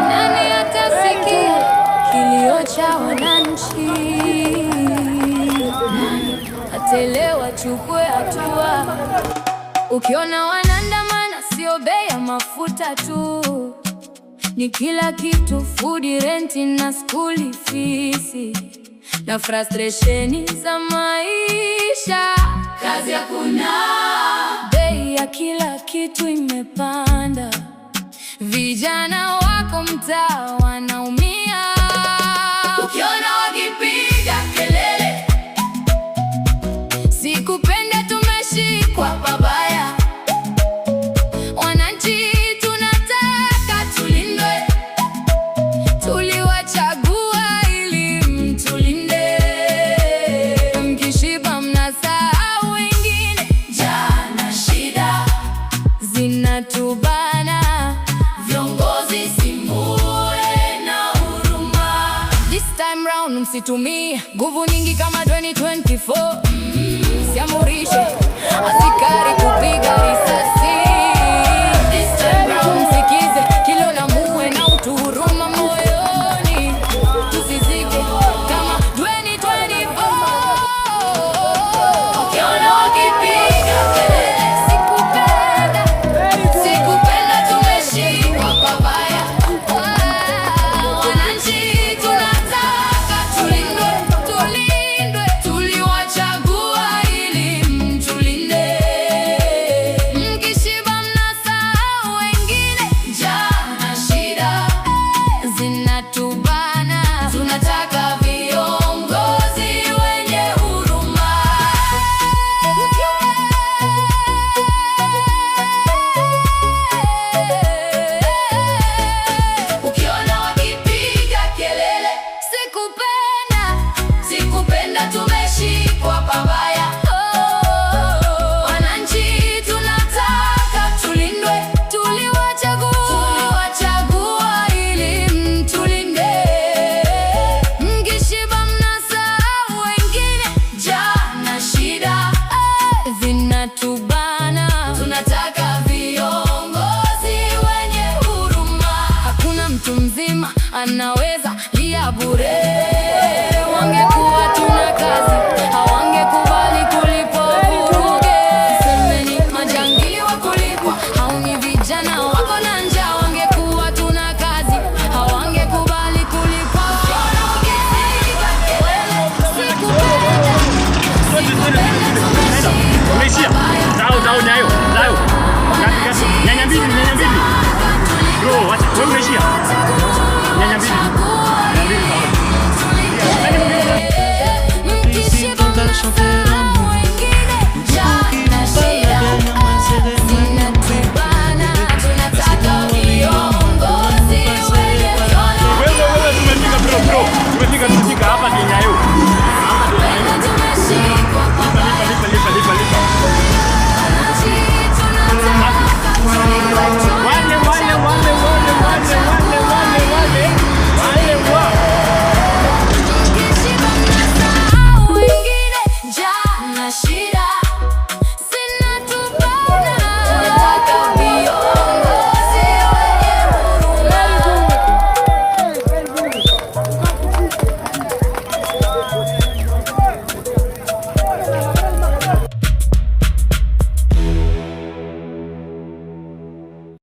Nani atasikia kilio cha wananchi? Nani atelewa chukue hatua? Ukiona wanaandamana, sio bei ya mafuta tu, ni kila kitu: food, rent na school fees na frustration za maisha. Kazi hakuna, bei ya kila kitu imepanda, vijana wako mtaa wanaumia. Ukiona wakipiga kelele, sikupenda, tumeshikwa pabaya. Wananchi tunataka tulindwe, tuliwachagua ili mtulinde. Mkishiba mnasahau wengine, njaa na shida zinatubana. Viongozi simuwe na huruma. This time round msitumie nguvu nyingi kama 2024. Siamurishe askari kupiga risasi. This time round msikize kilio na muwe na utu, huruma moyoni, tusizike kama 2024. Ukiona wakipiga kelele, sikupenda, tumeshikwa pabaya. Wananchi tunataka tulindwe, tuliwachagua ili mtulinde. Mkishiba mnasahau wengine, njaa na shida zinatubana. Tunataka viongozi wenye huruma. Ukiona wakipiga kelele, sikupenda, tumeshikwa pabaya. Wananchi tunataka tulindwe, tuliwachagua ili mtulinde. Mkishiba mnasahau wengine, njaa na shida zinatubana. Tunataka viongozi wenye huruma. Hakuna mtu mzima anaweza lia bure.